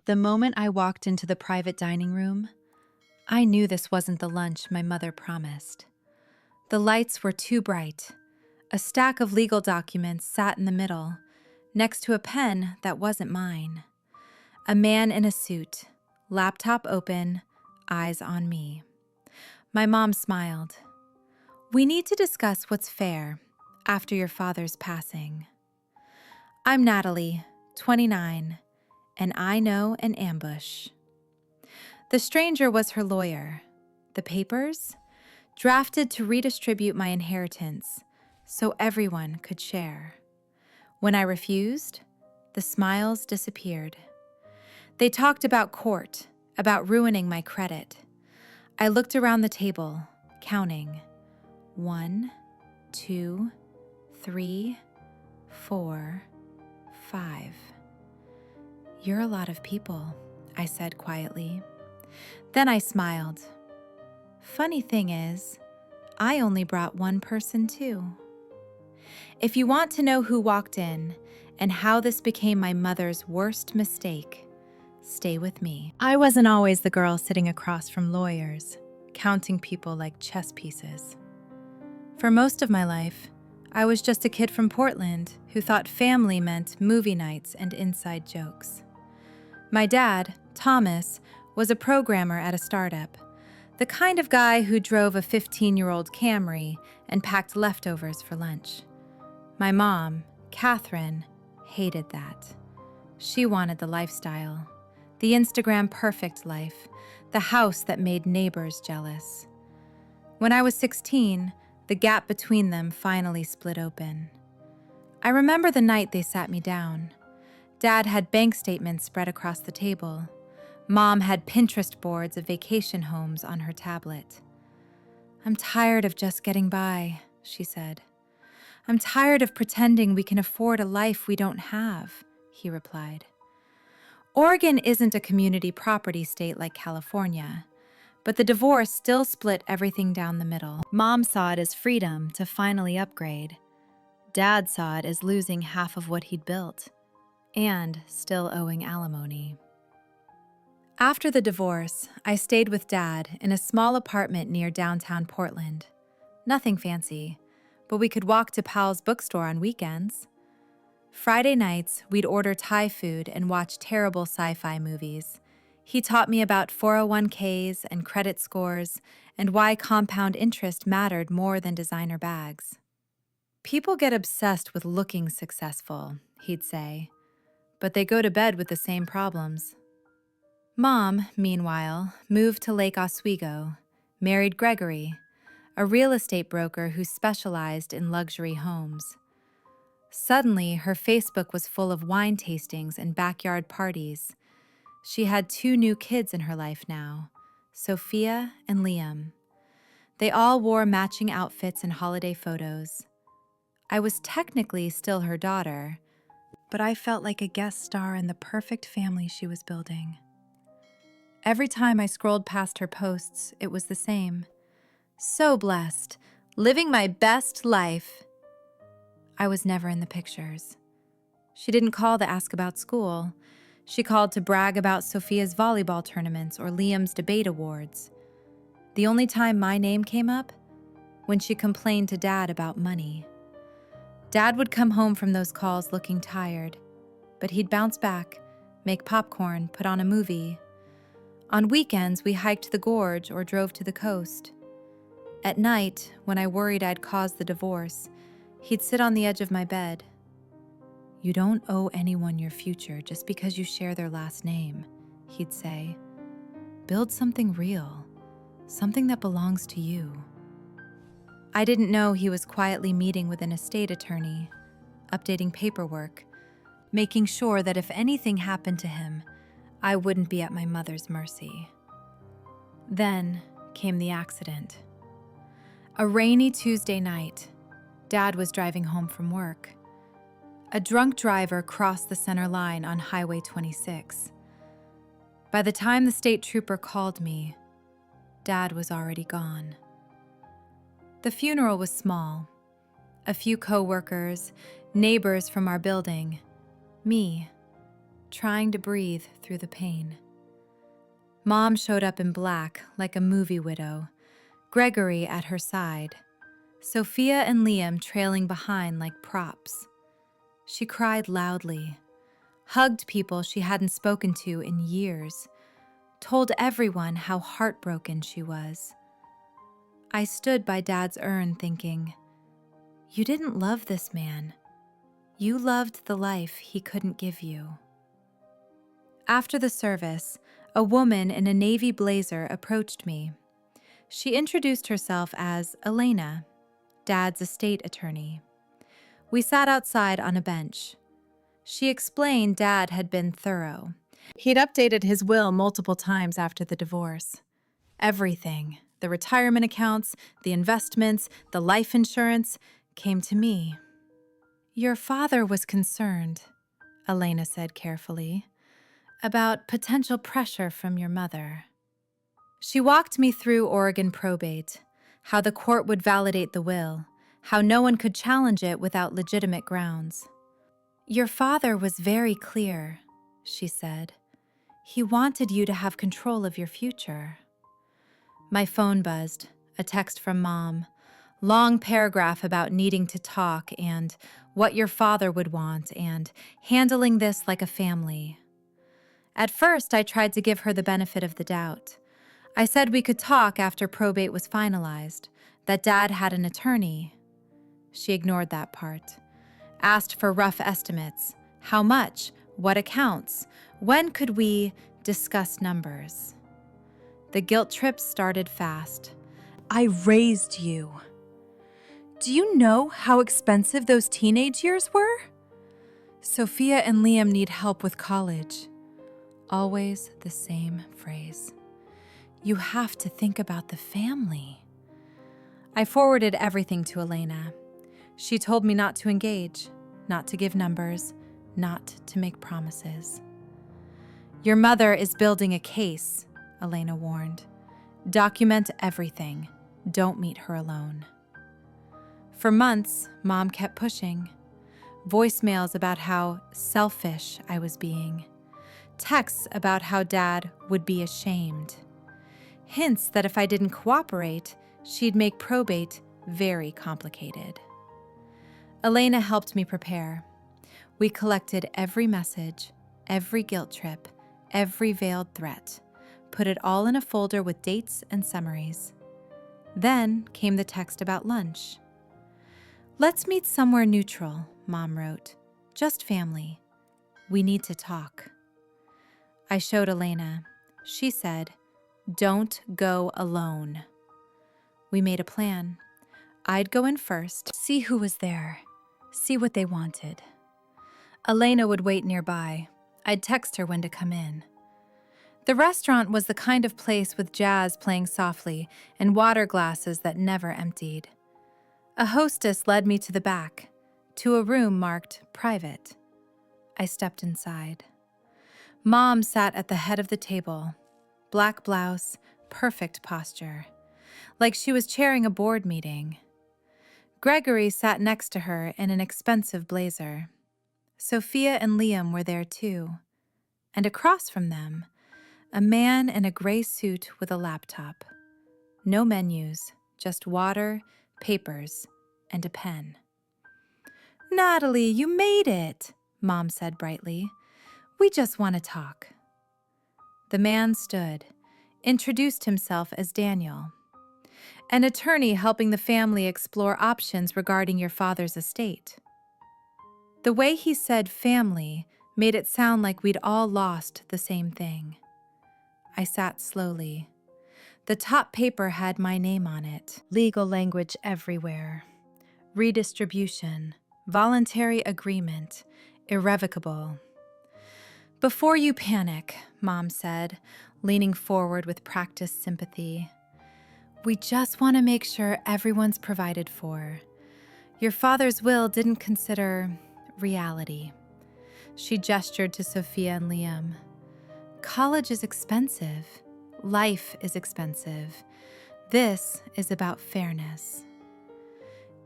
The moment I walked into the private dining room, I knew this wasn't the lunch my mother promised. The lights were too bright. A stack of legal documents sat in the middle, next to a pen that wasn't mine. A man in a suit, laptop open, eyes on me. My mom smiled. "We need to discuss what's fair after your father's passing." I'm Natalie, 29, and I know an ambush. The stranger was her lawyer. The papers? Drafted to redistribute my inheritance so everyone could share. When I refused, the smiles disappeared. They talked about court, about ruining my credit. I looked around the table, counting. 1, 2, 3, 4, 5. "You're a lot of people," I said quietly. Then I smiled. Funny thing is, I only brought one person too. If you want to know who walked in and how this became my mother's worst mistake, stay with me. I wasn't always the girl sitting across from lawyers, counting people like chess pieces. For most of my life, I was just a kid from Portland who thought family meant movie nights and inside jokes. My dad, Thomas, was a programmer at a startup, the kind of guy who drove a 15-year-old Camry and packed leftovers for lunch. My mom, Katherine, hated that. She wanted the lifestyle, the Instagram perfect life, the house that made neighbors jealous. When I was 16, the gap between them finally split open. I remember the night they sat me down. Dad had bank statements spread across the table. Mom had Pinterest boards of vacation homes on her tablet. "I'm tired of just getting by," she said. "I'm tired of pretending we can afford a life we don't have," he replied. Oregon isn't a community property state like California, but the divorce still split everything down the middle. Mom saw it as freedom to finally upgrade. Dad saw it as losing half of what he'd built, and still owing alimony. After the divorce, I stayed with Dad in a small apartment near downtown Portland. Nothing fancy, but we could walk to Pal's bookstore on weekends. Friday nights, we'd order Thai food and watch terrible sci-fi movies. He taught me about 401ks and credit scores and why compound interest mattered more than designer bags. "People get obsessed with looking successful," he'd say, "but they go to bed with the same problems." Mom, meanwhile, moved to Lake Oswego, married Gregory, a real estate broker who specialized in luxury homes. Suddenly, her Facebook was full of wine tastings and backyard parties. She had 2 new kids in her life now, Sophia and Liam. They all wore matching outfits and holiday photos. I was technically still her daughter, but I felt like a guest star in the perfect family she was building. Every time I scrolled past her posts, it was the same. So blessed, living my best life. I was never in the pictures. She didn't call to ask about school. She called to brag about Sophia's volleyball tournaments or Liam's debate awards. The only time my name came up? When she complained to Dad about money. Dad would come home from those calls looking tired, but he'd bounce back, make popcorn, put on a movie. On weekends, we hiked the gorge or drove to the coast. At night, when I worried I'd caused the divorce, he'd sit on the edge of my bed. "You don't owe anyone your future just because you share their last name," he'd say. "Build something real, something that belongs to you." I didn't know he was quietly meeting with an estate attorney, updating paperwork, making sure that if anything happened to him, I wouldn't be at my mother's mercy. Then came the accident. A rainy Tuesday night, Dad was driving home from work. A drunk driver crossed the center line on Highway 26. By the time the state trooper called me, Dad was already gone. The funeral was small. A few co-workers, neighbors from our building, me. trying to breathe through the pain. Mom showed up in black like a movie widow, Gregory at her side, Sophia and Liam trailing behind like props. She cried loudly, hugged people she hadn't spoken to in years, told everyone how heartbroken she was. I stood by Dad's urn thinking, you didn't love this man. You loved the life he couldn't give you. After the service, a woman in a navy blazer approached me. She introduced herself as Elena, Dad's estate attorney. We sat outside on a bench. She explained Dad had been thorough. He'd updated his will multiple times after the divorce. Everything, the retirement accounts, the investments, the life insurance, came to me. Your father was concerned, Elena said carefully, about potential pressure from your mother. She walked me through Oregon probate, how the court would validate the will, how no one could challenge it without legitimate grounds. Your father was very clear, she said. He wanted you to have control of your future. My phone buzzed, a text from Mom, long paragraph about needing to talk and what your father would want and handling this like a family. At first, I tried to give her the benefit of the doubt. I said we could talk after probate was finalized, that Dad had an attorney. She ignored that part. Asked for rough estimates. How much? What accounts? When could we discuss numbers? The guilt trip started fast. I raised you. Do you know how expensive those teenage years were? Sophia and Liam need help with college. Always the same phrase. You have to think about the family. I forwarded everything to Elena. She told me not to engage, not to give numbers, not to make promises. Your mother is building a case, Elena warned. Document everything. Don't meet her alone. For months, Mom kept pushing. Voicemails about how selfish I was being. Texts about how Dad would be ashamed. Hints that if I didn't cooperate, she'd make probate very complicated. Elena helped me prepare. We collected every message, every guilt trip, every veiled threat, put it all in a folder with dates and summaries. Then came the text about lunch. Let's meet somewhere neutral, Mom wrote. Just family. We need to talk. I showed Elena. She said, don't go alone. We made a plan. I'd go in first, see who was there, see what they wanted. Elena would wait nearby. I'd text her when to come in. The restaurant was the kind of place with jazz playing softly and water glasses that never emptied. A hostess led me to the back, to a room marked private. I stepped inside. Mom sat at the head of the table, black blouse, perfect posture, like she was chairing a board meeting. Gregory sat next to her in an expensive blazer. Sophia and Liam were there too, and across from them, a man in a gray suit with a laptop. No menus, just water, papers, and a pen. Natalie, you made it, Mom said brightly. We just want to talk. The man stood, introduced himself as Daniel, an attorney helping the family explore options regarding your father's estate. The way he said family made it sound like we'd all lost the same thing. I sat slowly. The top paper had my name on it, legal language everywhere. Redistribution, voluntary agreement, irrevocable. Before you panic, Mom said, leaning forward with practiced sympathy. We just want to make sure everyone's provided for. Your father's will didn't consider reality. She gestured to Sophia and Liam. College is expensive. Life is expensive. This is about fairness.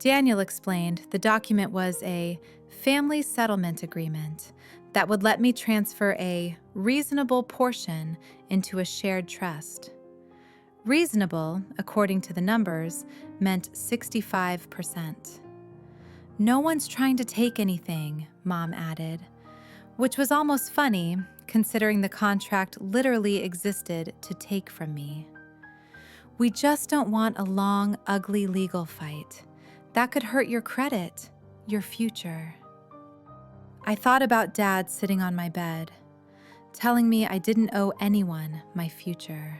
Daniel explained the document was a family settlement agreement that would let me transfer a reasonable portion into a shared trust. Reasonable, according to the numbers, meant 65%. No one's trying to take anything, Mom added, which was almost funny considering the contract literally existed to take from me. We just don't want a long, ugly legal fight. That could hurt your credit, your future. I thought about Dad sitting on my bed, telling me I didn't owe anyone my future.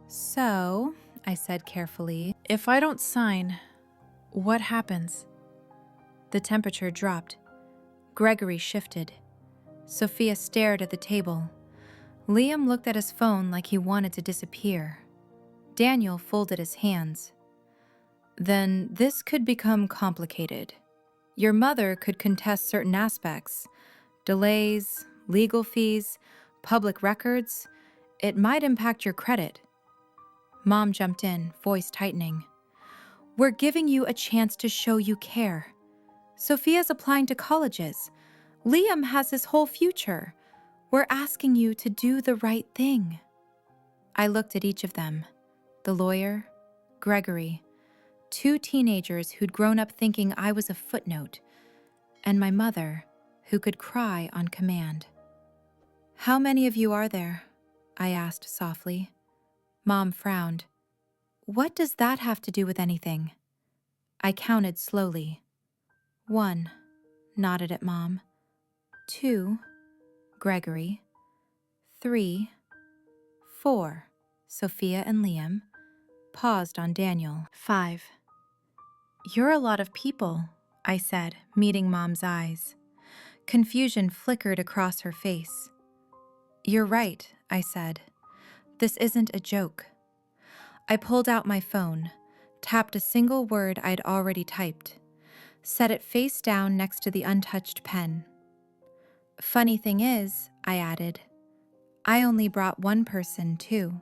So, I said carefully, if I don't sign, what happens? The temperature dropped. Gregory shifted. Sophia stared at the table. Liam looked at his phone like he wanted to disappear. Daniel folded his hands. Then this could become complicated. Your mother could contest certain aspects. Delays, legal fees, public records. It might impact your credit. Mom jumped in, voice tightening. We're giving you a chance to show you care. Sophia's applying to colleges. Liam has his whole future. We're asking you to do the right thing. I looked at each of them. The lawyer, Gregory, two teenagers who'd grown up thinking I was a footnote, and my mother, who could cry on command. How many of you are there? I asked softly. Mom frowned. What does that have to do with anything? I counted slowly. 1, nodded at Mom. 2, Gregory. 3, 4, Sophia and Liam. Paused on Daniel. 5. You're a lot of people, I said, meeting Mom's eyes. Confusion flickered across her face. You're right, I said. This isn't a joke. I pulled out my phone, tapped a single word I'd already typed, set it face down next to the untouched pen. Funny thing is, I added, I only brought one person, too.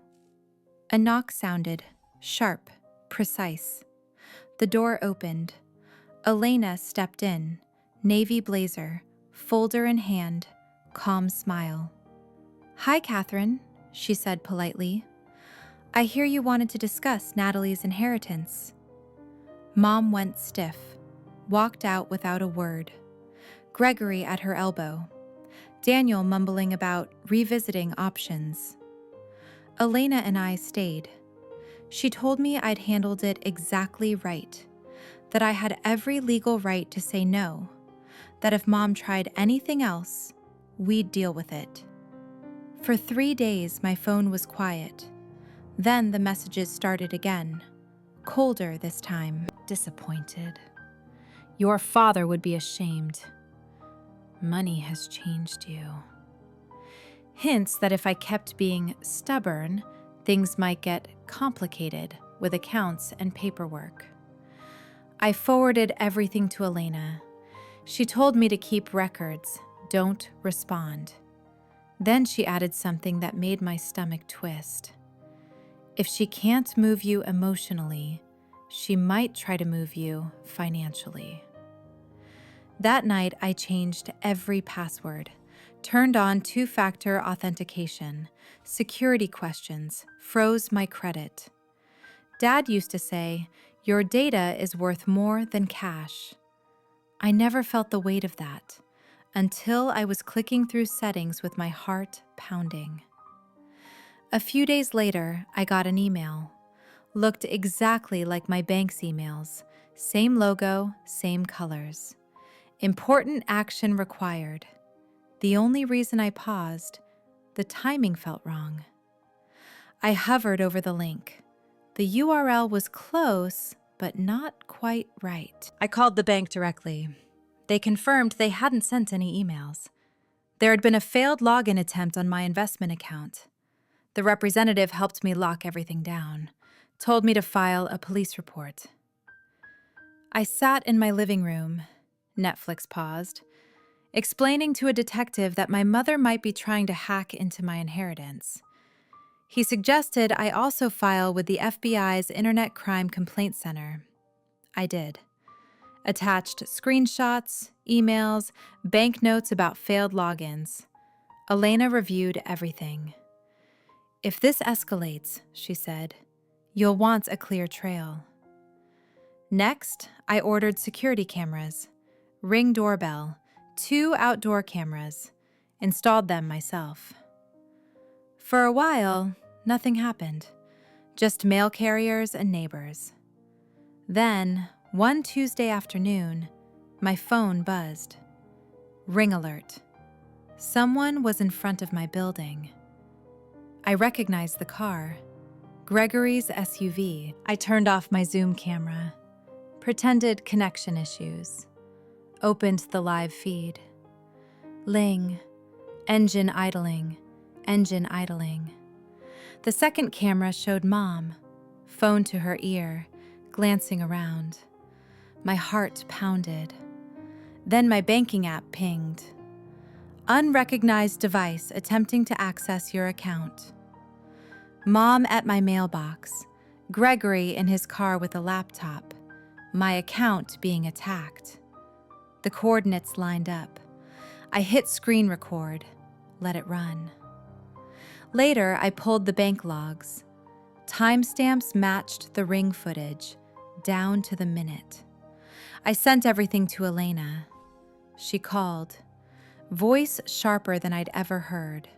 A knock sounded, sharp, precise. The door opened. Elena stepped in, navy blazer, folder in hand, calm smile. Hi, Katherine, she said politely. I hear you wanted to discuss Natalie's inheritance. Mom went stiff, walked out without a word. Gregory at her elbow. Daniel mumbling about revisiting options. Elena and I stayed. She told me I'd handled it exactly right, that I had every legal right to say no, that if Mom tried anything else, we'd deal with it. For 3 days, my phone was quiet. Then the messages started again, colder this time. Disappointed. Your father would be ashamed. Money has changed you. Hints that if I kept being stubborn, things might get complicated with accounts and paperwork. I forwarded everything to Elena. She told me to keep records, don't respond. Then she added something that made my stomach twist. If she can't move you emotionally, she might try to move you financially. That night, I changed every password, turned on 2-factor authentication, security questions, froze my credit. Dad used to say, your data is worth more than cash. I never felt the weight of that until I was clicking through settings with my heart pounding. A few days later, I got an email. Looked exactly like my bank's emails. Same logo, same colors. Important action required. The only reason I paused, the timing felt wrong. I hovered over the link. The URL was close, but not quite right. I called the bank directly. They confirmed they hadn't sent any emails. There had been a failed login attempt on my investment account. The representative helped me lock everything down, told me to file a police report. I sat in my living room, Netflix paused, explaining to a detective that my mother might be trying to hack into my inheritance. He suggested I also file with the FBI's Internet Crime Complaint Center. I did. Attached screenshots, emails, banknotes about failed logins. Elena reviewed everything. "If this escalates," she said, "you'll want a clear trail." Next, I ordered security cameras, Ring doorbell, 2 outdoor cameras, installed them myself. For a while, nothing happened, just mail carriers and neighbors. Then, one Tuesday afternoon, my phone buzzed. Ring alert. Someone was in front of my building. I recognized the car, Gregory's SUV. I turned off my Zoom camera, pretended connection issues, opened the live feed. Ling, engine idling, engine idling. The second camera showed Mom, phone to her ear, glancing around. My heart pounded. Then my banking app pinged. Unrecognized device attempting to access your account. Mom at my mailbox, Gregory in his car with a laptop, my account being attacked. The coordinates lined up. I hit screen record, let it run. Later, I pulled the bank logs. Timestamps matched the Ring footage, down to the minute. I sent everything to Elena. She called, voice sharper than I'd ever heard.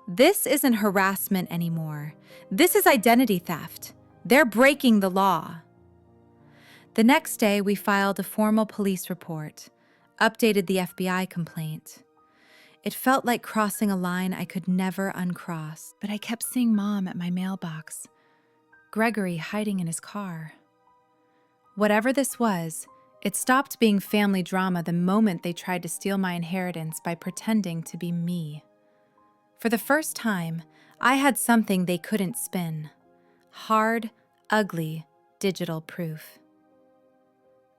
"This isn't harassment anymore. This is identity theft. They're breaking the law." The next day, we filed a formal police report, updated the FBI complaint. It felt like crossing a line I could never uncross, but I kept seeing Mom at my mailbox, Gregory hiding in his car. Whatever this was, it stopped being family drama the moment they tried to steal my inheritance by pretending to be me. For the first time, I had something they couldn't spin. Hard, ugly, digital proof.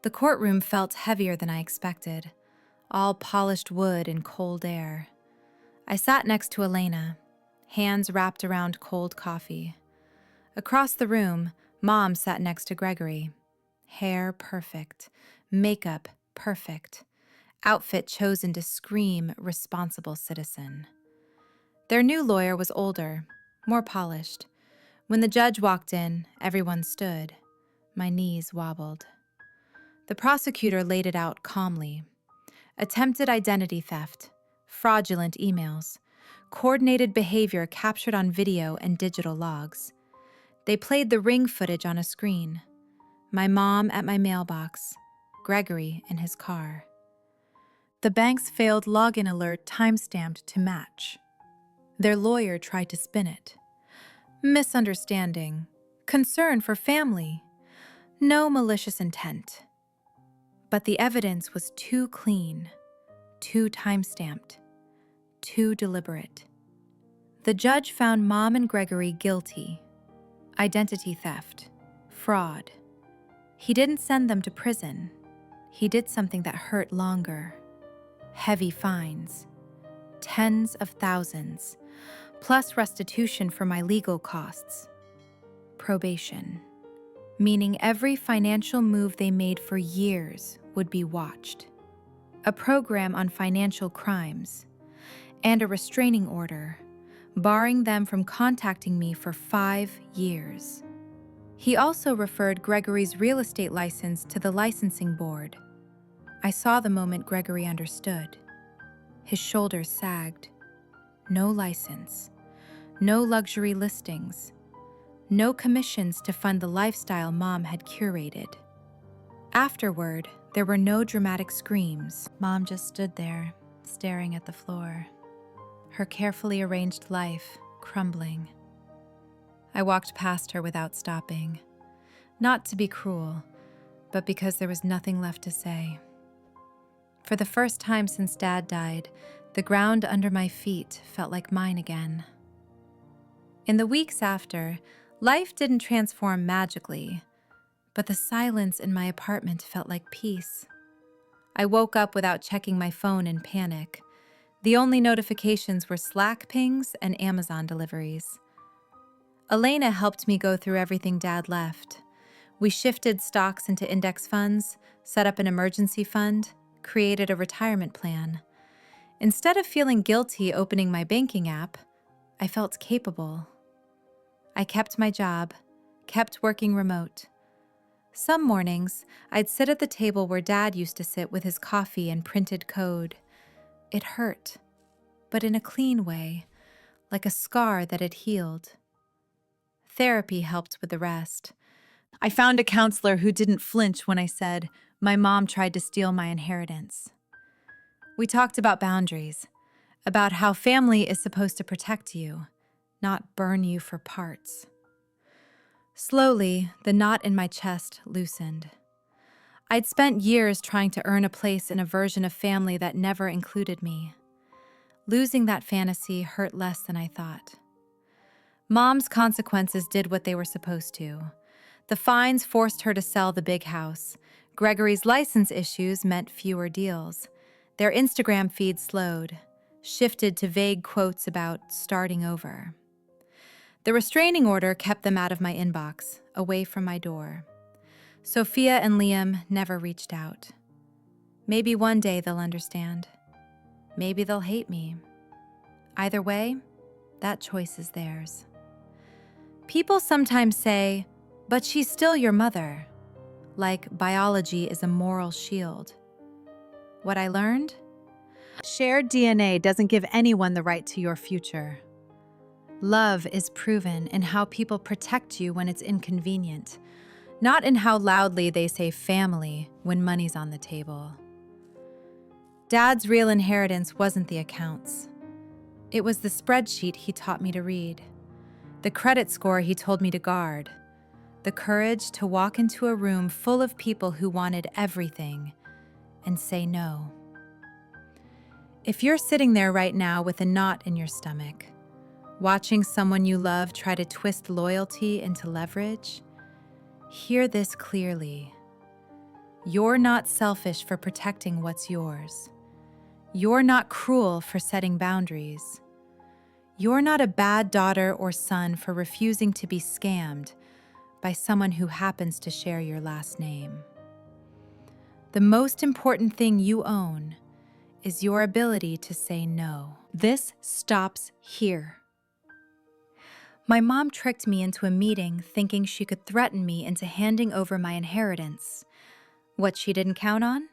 The courtroom felt heavier than I expected, all polished wood and cold air. I sat next to Elena, hands wrapped around cold coffee. Across the room, Mom sat next to Gregory. Hair perfect, makeup perfect, outfit chosen to scream responsible citizen. Their new lawyer was older, more polished. When the judge walked in, everyone stood. My knees wobbled. The prosecutor laid it out calmly. Attempted identity theft, fraudulent emails, coordinated behavior captured on video and digital logs. They played the Ring footage on a screen. My mom at my mailbox, Gregory in his car. The bank's failed login alert timestamped to match. Their lawyer tried to spin it. Misunderstanding, concern for family, no malicious intent. But the evidence was too clean, too time-stamped, too deliberate. The judge found Mom and Gregory guilty. Identity theft, fraud. He didn't send them to prison. He did something that hurt longer. Heavy fines, tens of thousands, plus restitution for my legal costs. Probation, meaning every financial move they made for years would be watched. A program on financial crimes, and a restraining order, barring them from contacting me for 5 years. He also referred Gregory's real estate license to the licensing board. I saw the moment Gregory understood. His shoulders sagged. No license, no luxury listings, no commissions to fund the lifestyle Mom had curated. Afterward, there were no dramatic screams. Mom just stood there, staring at the floor, her carefully arranged life crumbling. I walked past her without stopping, not to be cruel, but because there was nothing left to say. For the first time since Dad died, the ground under my feet felt like mine again. In the weeks after, life didn't transform magically, but the silence in my apartment felt like peace. I woke up without checking my phone in panic. The only notifications were Slack pings and Amazon deliveries. Elena helped me go through everything Dad left. We shifted stocks into index funds, set up an emergency fund, created a retirement plan. Instead of feeling guilty opening my banking app, I felt capable. I kept my job, kept working remote. Some mornings, I'd sit at the table where Dad used to sit with his coffee and printed code. It hurt, but in a clean way, like a scar that had healed. Therapy helped with the rest. I found a counselor who didn't flinch when I said, "My mom tried to steal my inheritance." We talked about boundaries, about how family is supposed to protect you, not burn you for parts. Slowly, the knot in my chest loosened. I'd spent years trying to earn a place in a version of family that never included me. Losing that fantasy hurt less than I thought. Mom's consequences did what they were supposed to. The fines forced her to sell the big house. Gregory's license issues meant fewer deals. Their Instagram feed slowed, shifted to vague quotes about starting over. The restraining order kept them out of my inbox, away from my door. Sophia and Liam never reached out. Maybe one day they'll understand. Maybe they'll hate me. Either way, that choice is theirs. People sometimes say, "But she's still your mother," like biology is a moral shield. What I learned? Shared DNA doesn't give anyone the right to your future. Love is proven in how people protect you when it's inconvenient, not in how loudly they say family when money's on the table. Dad's real inheritance wasn't the accounts. It was the spreadsheet he taught me to read, the credit score he told me to guard, the courage to walk into a room full of people who wanted everything and say no. If you're sitting there right now with a knot in your stomach, watching someone you love try to twist loyalty into leverage, hear this clearly. You're not selfish for protecting what's yours. You're not cruel for setting boundaries. You're not a bad daughter or son for refusing to be scammed by someone who happens to share your last name. The most important thing you own is your ability to say no. This stops here. My mom tricked me into a meeting thinking she could threaten me into handing over my inheritance. What she didn't count on?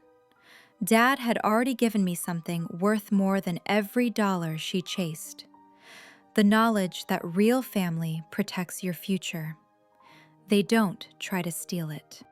Dad had already given me something worth more than every dollar she chased. The knowledge that real family protects your future. They don't try to steal it.